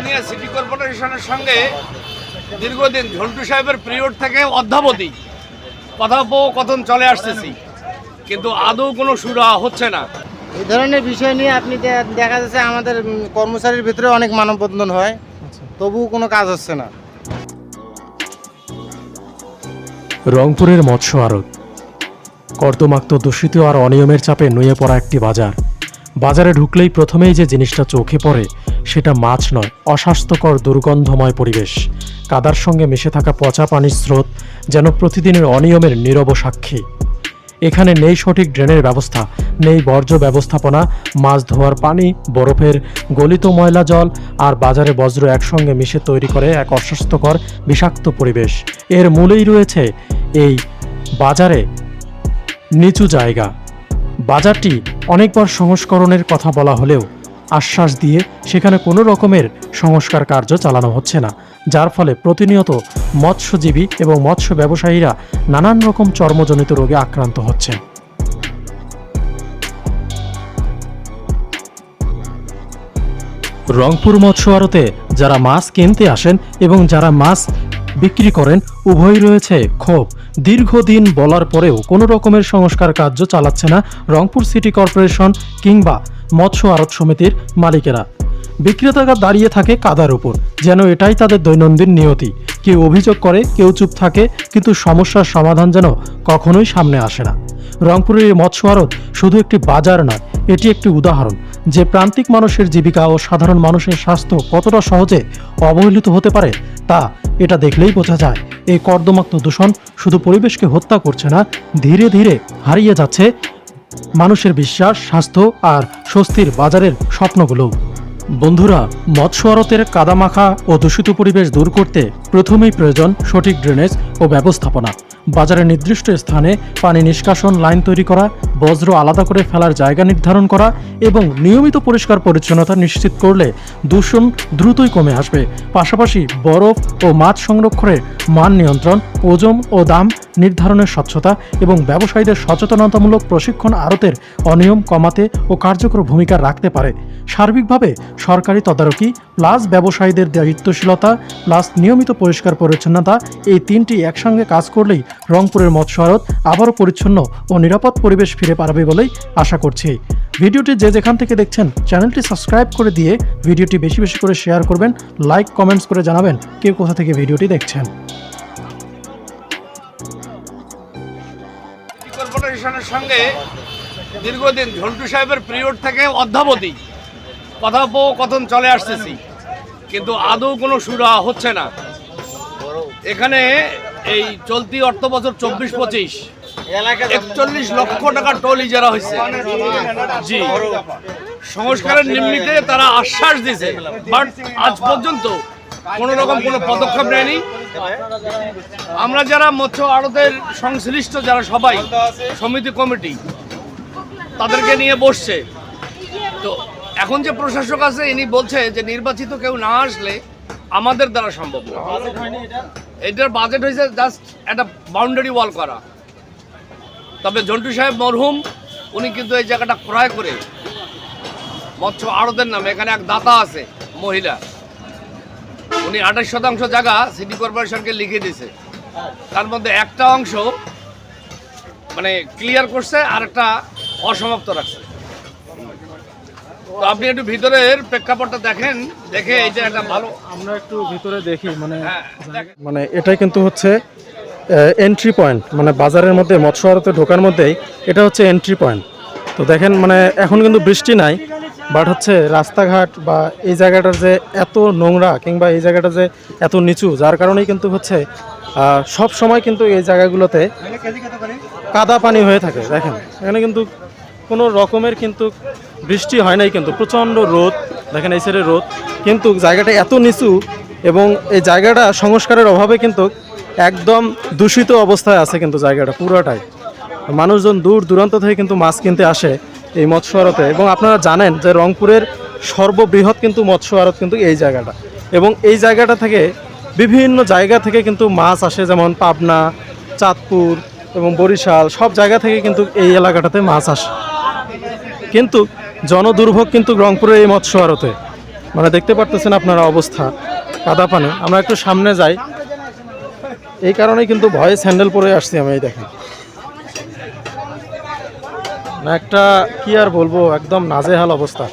নিয়ে সিটি কর্পোরেশনের সঙ্গে দীর্ঘদিন ঝন্টু সাহেবের পিরিয়ড থেকে অদ্যাবধি কথোপকথন চলে আসতেছি, কিন্তু আদৌ কোনো সুরাহা হচ্ছে না। এই ধরনের বিষয় নিয়ে আপনি দেখা যাচ্ছে আমাদের কর্মচারীর ভিতরে অনেক মানববন্ধন হয়, তবুও কোনো কাজ হচ্ছে না। রংপুরের মৎস্য আড়ত কর্দমাক্ত দূষিত আর অনিয়মের চাপে নুয়ে পড়া একটি বাজার। বাজারে ঢুকলেই প্রথমেই যে জিনিসটা চোখে পড়ে সেটা মাছ নয়, অস্বাস্থ্যকর দুর্গন্ধময় পরিবেশ। কাদার সঙ্গে মিশে থাকা পচা পানির স্রোত যেন প্রতিদিনের অনিয়মের নীরব সাক্ষী। এখানে নেই সঠিক ড্রেনের ব্যবস্থা, নেই বর্জ্য ব্যবস্থাপনা, মাছ ধোয়ার পানি, বরফের গলিত ময়লা জল আর বাজারে বজ্র একসঙ্গে মিশে তৈরি করে এক অস্বাস্থ্যকর বিষাক্ত পরিবেশ। এর মূলেই রয়েছে এই বাজারে নিচু জায়গা। বাজারটি অনেকবার সংস্করণের কথা বলা হলেও আশ্বাস দিয়ে সেখানে কোনো রকমের সংস্কার কার্য চালানো হচ্ছে না, যার ফলে প্রতিনিয়ত মৎস্যজীবী এবং মৎস্য ব্যবসায়ীরা নানান রকম চর্মজনিত রোগে আক্রান্ত হচ্ছে। রংপুর মৎস্য আড়তে যারা মাছ কিনতে আসেন এবং যারা মাছ বিক্রি করেন উভয়ই রয়েছে ক্ষোভ। দীর্ঘদিন বলার পরেও কোনো রকমের সংস্কার কার্য চালাচ্ছে না রংপুর সিটি কর্পোরেশন কিংবা মৎস্য আড়ত সমিতির মালিকেরা। বিক্রেতারা দাঁড়িয়ে থাকে কাদার উপর, যেন এটাই তাদের দৈনন্দিন নিয়তি। কেউ অভিযোগ করে, কেউ চুপ থাকে, কিন্তু সমস্যার সমাধান যেন কখনোই সামনে আসে না। রংপুরের এই মৎস্য আড়ত শুধু একটি বাজার নয়, এটি একটি উদাহরণ যে প্রান্তিক মানুষের জীবিকা ও সাধারণ মানুষের স্বাস্থ্য কতটা সহজে অবহেলিত হতে পারে তা এটা দেখলেই বোঝা যায়। এই কর্দমাক্ত দূষণ শুধু পরিবেশকে হত্যা করছে না, ধীরে ধীরে হারিয়ে যাচ্ছে মানুষের বিশ্বাস, স্বাস্থ্য আর স্বস্তির বাজারের স্বপ্নগুলোও। বন্ধুরা, মৎস্য আড়তের কাদামাখা ও দূষিত পরিবেশ দূর করতে প্রথমেই প্রয়োজন সঠিক ড্রেনেজ ও ব্যবস্থাপনা। বাজারের নির্দিষ্ট স্থানে পানি নিষ্কাশন লাইন তৈরি করা, বজ্র আলাদা করে ফেলার জায়গা নির্ধারণ করা এবং নিয়মিত পরিষ্কার পরিচ্ছন্নতা নিশ্চিত করলে দূষণ দ্রুতই কমে আসবে। পাশাপাশি বরফ ও মাছ সংরক্ষণের মান নিয়ন্ত্রণ, ওজন ও দাম নির্ধারণের স্বচ্ছতা এবং ব্যবসায়ীদের সচেতনতামূলক প্রশিক্ষণ আড়তের অনিয়ম কমাতে ও কার্যকর ভূমিকা রাখতে পারে। সার্বিকভাবে সরকারি তদারকি প্লাস ব্যবসায়ীদের দায়িত্বশীলতা প্লাস নিয়মিত পরিষ্কার পরিচ্ছন্নতা, এই তিনটি একসঙ্গে কাজ করলেই রংপুরের মৎস্য আড়ত আবারও পরিচ্ছন্ন ও নিরাপদ পরিবেশ ফিরে পাবে বলেই আশা করছি। ভিডিওটি যে যেখান থেকে দেখছেন চ্যানেলটি সাবস্ক্রাইব করে দিয়ে ভিডিওটি বেশি বেশি করে শেয়ার করবেন, লাইক কমেন্টস করে জানাবেন কে কোথা থেকে ভিডিওটি দেখছেন। সিটি কর্পোরেশনের সঙ্গে দীর্ঘদিন ঝন্টু সাহেবের পিরিয়ড থেকে অদ্যাবধি কথোপকথন চলে আসতেছি, কিন্তু আদৌ কোনো সুরাহা হচ্ছে না। এখানে এই চলতি অর্থ বছর 24-25 41 লক্ষ টাকা টোল ইজারা হয়েছে। জি, সংস্কারের নিমিত্তে তারা আশ্বাস দিয়েছে, বাট আজ পর্যন্ত কোনো রকম কোনো পদক্ষেপ নেয়নি। আমরা যারা মৎস্য আড়তের সংশ্লিষ্ট যারা সবাই সমিতি কমিটি তাদেরকে নিয়ে বসছে, তো এখন যে প্রশাসক আছে ইনি বলছে যে নির্বাচিত কেউ না আসলে আমাদের দ্বারা সম্ভব না। এটার বাজেট হয়েছে জাস্ট একটা বাউন্ডারি ওয়াল করা। তবে ঝন্টু সাহেব মরহুম উনি কিন্তু এই জায়গাটা ক্রয় করে মৎস্য আড়তের নামে, এখানে এক দাতা আছে মহিলা, উনি 28% জায়গা সিটি কর্পোরেশনকে লিখে দিয়েছে। তার মধ্যে একটা অংশ মানে ক্লিয়ার করছে আর একটা অসমাপ্ত রাখছে। তো আপনি একটু ভিতরের প্রেক্ষাপটটা দেখেন, দেখে এইটা একটা ভালো, আমরা একটু ভিতরে দেখি। দেখেন। মানে এটাই কিন্তু হচ্ছে এন্ট্রি পয়েন্ট, মানে বাজারের মধ্যে মৎস্য আড়তে ঢোকার মধ্যেই এটা হচ্ছে এন্ট্রি পয়েন্ট। তো দেখেন, মানে এখন কিন্তু বৃষ্টি নাই, বাট হচ্ছে রাস্তাঘাট বা এই জায়গাটার যে এত নোংরা কিংবা এই জায়গাটা যে এত নিচু, যার কারণেই কিন্তু হচ্ছে সব সময় কিন্তু এই জায়গাগুলোতে কাদা পানি হয়ে থাকে। দেখেন এখানে কিন্তু কোনো রকমের কিন্তু বৃষ্টি হয় নাই, কিন্তু প্রচণ্ড রোদ, দেখেন এই সাইডে রোদ, কিন্তু জায়গাটা এত নিচু এবং এই জায়গাটা সংস্কারের অভাবে কিন্তু একদম দূষিত অবস্থায় আছে কিন্তু জায়গাটা পুরোটাই। মানুষজন দূর দূরান্ত থেকে কিন্তু মাছ কিনতে আসে এই মৎস্য আড়তে, এবং আপনারা জানেন যে রংপুরের সর্ববৃহৎ কিন্তু মৎস্য আড়ত কিন্তু এই জায়গাটা, এবং এই জায়গাটা থেকে বিভিন্ন জায়গা থেকে কিন্তু মাছ আসে, যেমন পাবনা, চাঁদপুর এবং বরিশাল, সব জায়গা থেকে কিন্তু এই এলাকাটাতে মাছ আসে। কিন্তু জনদুর্ভোগ কিন্তু রংপুরের এই মৎস্য আড়তে, মানে দেখতে পারতেছেন আপনারা অবস্থা কাদা পানি। আমরা একটু সামনে যাই, এই কারণেই কিন্তু ভয়ে স্যান্ডেল পরে আসছি আমি। এই দেখেন না, একটা কি আর বলবো, একদম নাজেহাল অবস্থা।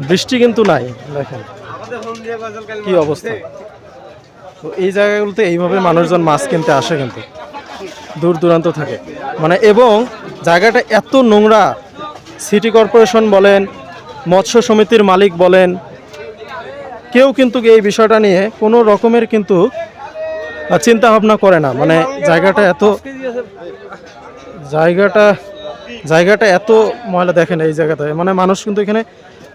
বৃষ্টি কিন্তু নাই, দেখেন কি অবস্থা। তো এই জায়গাগুলোতে এইভাবে মানুষজন মাছ কিনতে আসে কিন্তু দূর দূরান্ত থেকে, মানে এবং জায়গাটা এত নোংরা। সিটি কর্পোরেশন বলেন, মৎস্য সমিতির মালিক বলেন, কেউ কিন্তু এই বিষয়টা নিয়ে কোনো রকমের কিন্তু চিন্তা ভাবনা করে না। মানে জায়গাটা এত ময়লা দেখেন এই জায়গাটায়। মানে মানুষ কিন্তু এখানে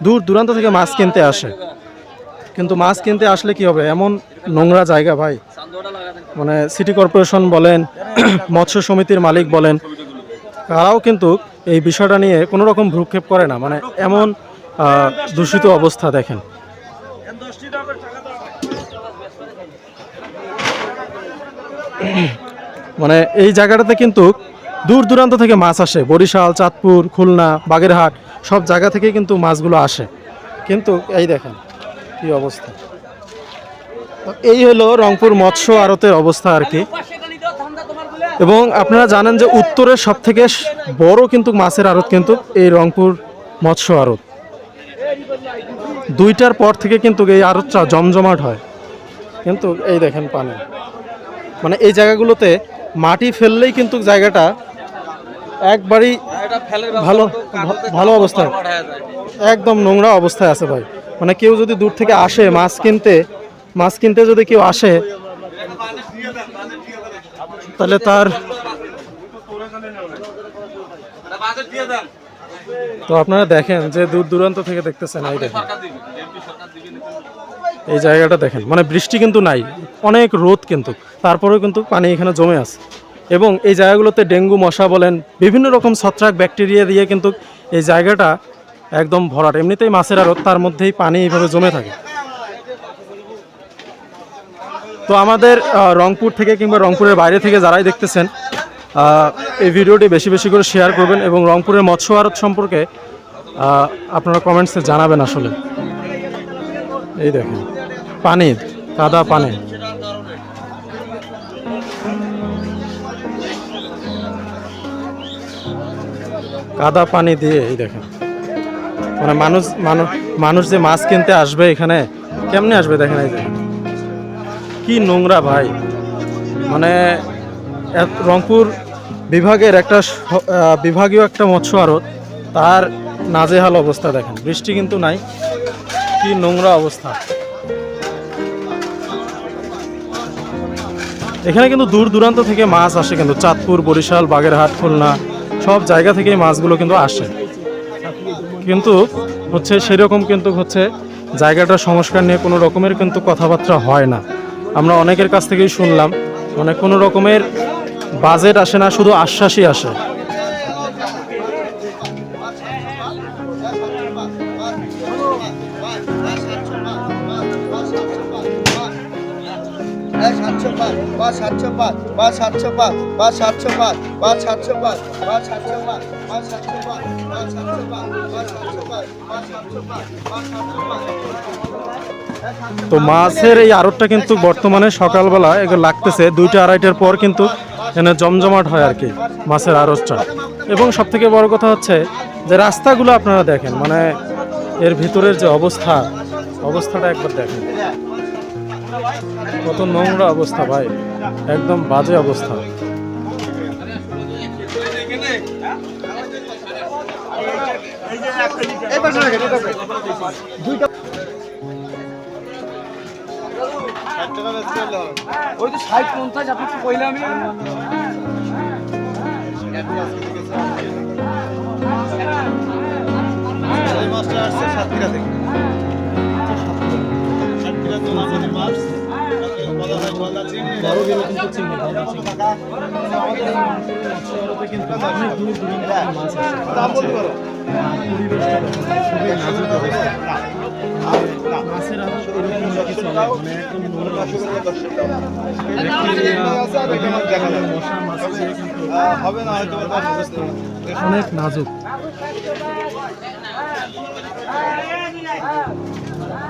দূর দূরান্ত থেকে মাছ কিনতে আসে, কিন্তু মাছ কিনতে আসলে কি হবে, এমন নোংরা জায়গা ভাই। মানে সিটি কর্পোরেশন বলেন, মৎস্য সমিতির মালিক বলেন, তারাও কিন্তু এই বিষয়টা নিয়ে কোনো রকম ভ্রুক্ষেপ করে না। মানে এমন দূষিত অবস্থা দেখেন। মানে এই জায়গাটাতে কিন্তু দূর দূরান্ত থেকে মাছ আসে, বরিশাল, চাঁদপুর, খুলনা, বাগেরহাট সব জায়গা থেকে কিন্তু মাছগুলো আসে, কিন্তু এই দেখেন কি অবস্থা। এই হলো রংপুর মৎস্য আড়তের অবস্থা আর কি। এবং আপনারা জানেন যে উত্তরের সব থেকে বড় কিন্তু মাছের আড়ত কিন্তু এই রংপুর মৎস্য আড়ত। 2টার পর থেকে কিন্তু এই আড়তটা জমজমাট হয়। কিন্তু এই দেখেন পানি, মানে এই জায়গাগুলোতে মাটি ফেললেই কিন্তু জায়গাটা একবারই ভালো অবস্থায়, একদম নোংরা অবস্থায় আছে ভাই। মানে কেউ যদি দূর থেকে আসে মাছ কিনতে যদি কেউ আসে, তাহলে তার তো আপনারা দেখেন যে দূর দূরান্ত থেকে দেখতেছেন, এই দেখেন এই জায়গাটা দেখেন। মানে বৃষ্টি কিন্তু নাই, অনেক রোদ, কিন্তু তারপরেও কিন্তু পানি এখানে জমে আছে। এবং এই জায়গাগুলোতে ডেঙ্গু মশা বলেন, বিভিন্ন রকম ছত্রাক ব্যাকটেরিয়া দিয়ে কিন্তু এই জায়গাটা একদম ভরাট। এমনিতেই মাছের আড়ত, তার মধ্যেই পানি এইভাবে জমে থাকে। তো আমাদের রংপুর থেকে কিংবা রংপুরের বাইরে থেকে যারাই দেখতেছেন, এই ভিডিওটি বেশি বেশি করে শেয়ার করবেন এবং রংপুরের মৎস্য আড়ত সম্পর্কে আপনারা কমেন্টসে জানাবেন। আসলে এই দেখেন পানি, কাদা পানি। কাদা পানি দিয়ে এই দেখেন, মানে মানুষ যে মাছ কিনতে আসবে এখানে কেমনে আসবে দেখেন। এই দেখেন কি নোংরা ভাই। মানে রংপুর বিভাগের একটা বিভাগীয় একটা মৎস্য আড়ত, তার নাজেহাল অবস্থা দেখেন। বৃষ্টি কিন্তু নাই, কি নোংরা অবস্থা। এখানে কিন্তু দূর দূরান্ত থেকে মাছ আসে, কিন্তু চাঁদপুর, বরিশাল, বাগেরহাট, খুলনা সব জায়গা থেকে মাছগুলো কিন্তু আসে, কিন্তু হচ্ছে সেরকম কিন্তু হচ্ছে জায়গাটা সংস্কার নিয়ে কোনো রকমের কিন্তু কথাবার্তা হয় না। আমরা অনেকের কাছ থেকেই শুনলাম, মানে কোনো রকমের বাজেট আসে না, শুধু আশ্বাসই আসে। তো মাছের এই আড়তটা কিন্তু বর্তমানে সকালবেলা এগুলো লাগতেছে 2টা 2:30টার পর কিন্তু এখানে জমজমাট হয় আর কি মাছের আড়তটা। এবং সব থেকে বড় কথা হচ্ছে যে রাস্তাগুলো আপনারা দেখেন, মানে এর ভিতরের যে অবস্থাটা একবার দেখেন, কত নোংরা অবস্থা ভাই, একদম বাজে অবস্থা। ওই তো 60-50 আপনাকে কইলাম আমি। এই মাছটা আসছে সাতক্ষীরা থেকে। সাতক্ষীরা তো আমাদের মাছ বলা হয় গলা চিংড়ি, বড় গেলে কিন্তু চিংড়ি, গলা চিংড়ি। মাছগুলোতে কিন্তু অনেক দূর দূরান্ত থেকে মাছ আসে। দাম বলতে পারো। পরিবেশটা খুবই নাজুক অবস্থা। মাছের আড়ত এরকম কিছু না, মানে একদম নোংরা অবস্থা। মশা মাছ কিন্তু হবে না, হয়তো অনেক নাজুক।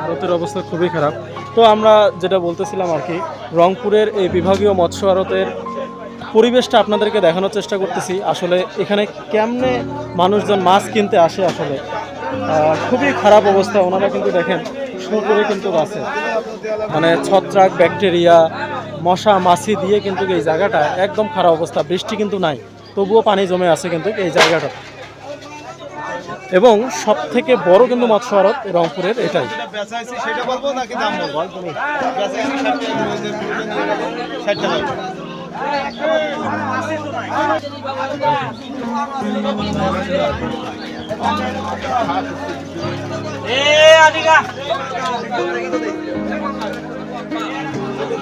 আড়তের অবস্থা খুবই খারাপ। তো আমরা যেটা বলতেছিলাম আর কি, রংপুরের এই বিভাগীয় মৎস্য আড়তের পরিবেশটা আপনাদেরকে দেখানোর চেষ্টা করতেছি। আসলে এখানে কেমনে মানুষজন মাছ কিনতে আসে, আসলে খুবই খারাপ অবস্থা। ওনারা কিন্তু দেখেন শু করে কিন্তু আছে, মানে ছত্রাক ব্যাকটেরিয়া মশা মাছি দিয়ে কিন্তু এই জায়গাটা একদম খারাপ অবস্থা। বৃষ্টি কিন্তু নাই, তবুও পানি জমে আছে কিন্তু এই জায়গাটা। এবং সব থেকে বড় কিন্তু মৎস্য আড়ত রংপুরের এটাই।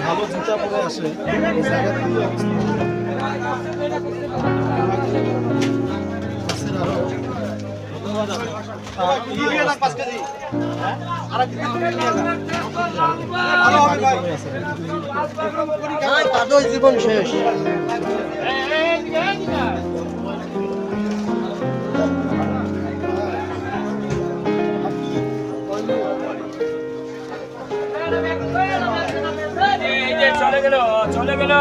ভালো জুতা পরে আসে এই জায়গা জীবন শেষ। চলে গেল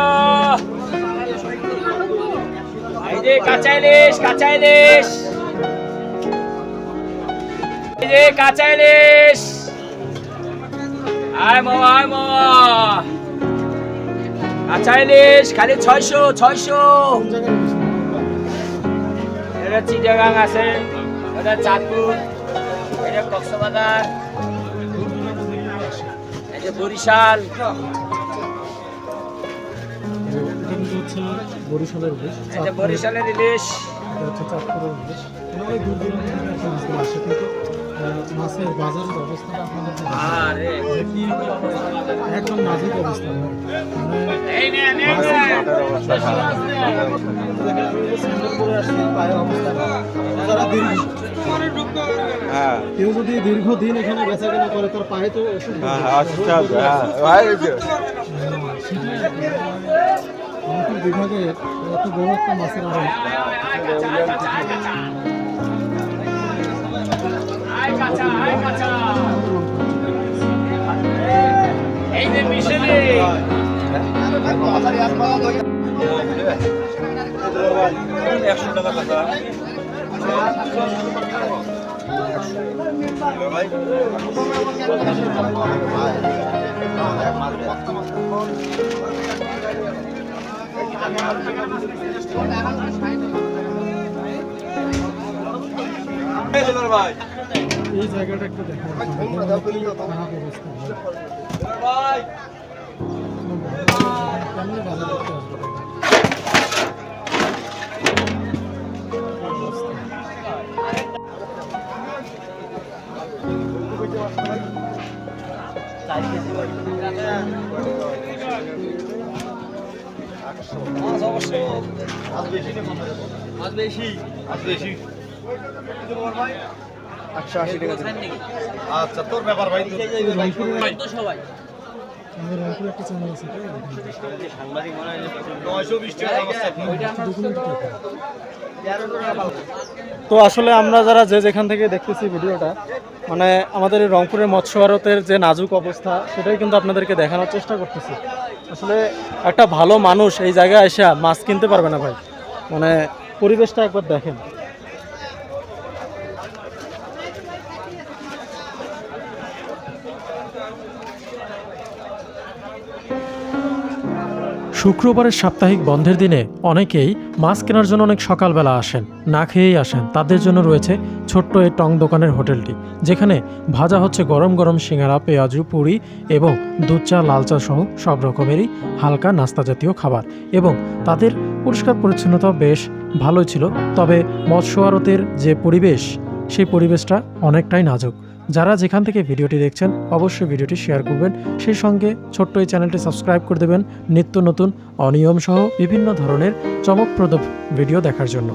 এই যে কাঁচা ইলিশ, কাঁচা ইলিশ, এই যে কাঁচা ইলিশ। আয় মামা, আয় মামা, কাঁচা ইলিশ খালি 600। এটা চিটাগাং আছে, এটা চাঁদপুর, এটা কক্সবাজার, এই যে বরিশাল। বরিশালের ইলিশ, এটা বরিশালের ইলিশ, এটা হচ্ছে চাঁদপুরের ইলিশ। অনেক দূর দূরান্ত থেকে মাছগুলো আসে, কিন্তু মাছের বাজারের অবস্থাটা আপনাদের আরে একদম নাজুক অবস্থা। এই নে নে কেউ যদি দীর্ঘদিন এখানে বেচাকেনা করে তার পায়ে তো বিভাগে এত বড় একটা মাছের আড়ত। এই যে মিশেলে এই জায়গাটা একটু দেখা খারাপ অবস্থা। কেমন বাজার করতে আসবে? আচ্ছা, তোর ব্যাপার ভাই। সবাই আমাদের রংপুরে একটা চ্যানেল আছে, 920 টাকা অবস্থা। তো আসলে আমরা যারা যে যেখান থেকে দেখতেছি ভিডিওটা, মানে আমাদের এই রংপুরের মৎস্য আড়তের যে নাজুক অবস্থা সেটাই কিন্তু আপনাদেরকে দেখানোর চেষ্টা করতেছি। আসলে একটা ভালো মানুষ এই জায়গায় এসে মাছ কিনতে পারবে না ভাই, মানে পরিবেশটা একবার দেখেন। শুক্রবারের সাপ্তাহিক বন্ধের দিনে অনেকেই মাছ কেনার জন্য অনেক সকালবেলা আসেন, না খেয়েই আসেন। তাদের জন্য রয়েছে ছোট্ট এই টং দোকানের হোটেলটি, যেখানে ভাজা হচ্ছে গরম গরম সিঙ্গারা, পেঁয়াজু, পুরি এবং দুধ চা, লাল চা সহ সব রকমেরই হালকা নাস্তা জাতীয় খাবার। এবং তাদের পরিষ্কার পরিচ্ছন্নতা বেশ ভালোই ছিল। তবে মৎস্য আড়তের যে পরিবেশ, সেই পরিবেশটা অনেকটাই নাজুক। যারা যেখান থেকে ভিডিওটি দেখছেন অবশ্যই ভিডিওটি শেয়ার করবেন, সেই সঙ্গে ছোট্ট এই চ্যানেলটি সাবস্ক্রাইব করে দেবেন নিত্য নতুন অনিয়ম সহ বিভিন্ন ধরনের চমকপ্রদ ভিডিও দেখার জন্য।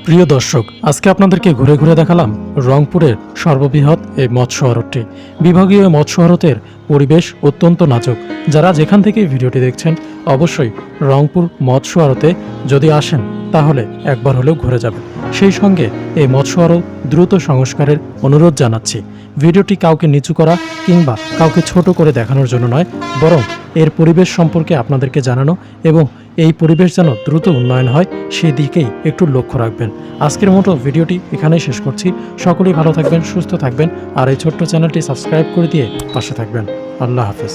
প্রিয় দর্শক, আজকে আপনাদেরকে ঘুরে ঘুরে দেখালাম রংপুরের সর্ববৃহৎ এই মৎস্য আড়তটি। বিভাগীয় মৎস্য আড়তের পরিবেশ অত্যন্ত নাজুক। যারা যেখান থেকে ভিডিওটি দেখছেন অবশ্যই রংপুর মৎস্য আড়তে যদি আসেন তাহলে একবার হলেও ঘুরে যাবেন। সেই সঙ্গে এই মৎস্য আড়ত দ্রুত সংস্কারের অনুরোধ জানাচ্ছি। ভিডিওটি কাউকে নিচু করা কিংবা কাউকে ছোট করে দেখানোর জন্য নয়, বরং এর পরিবেশ সম্পর্কে আপনাদেরকে জানানো এবং এই পরিবেশ যেন দ্রুত উন্নয়ন হয় সেই দিকেই একটু লক্ষ্য রাখবেন। আজকের মতো ভিডিওটি এখানেই শেষ করছি। সকলেই ভালো থাকবেন, সুস্থ থাকবেন আর এই ছোট্ট চ্যানেলটি সাবস্ক্রাইব করে দিয়ে পাশে থাকবেন। আল্লাহ হাফেজ।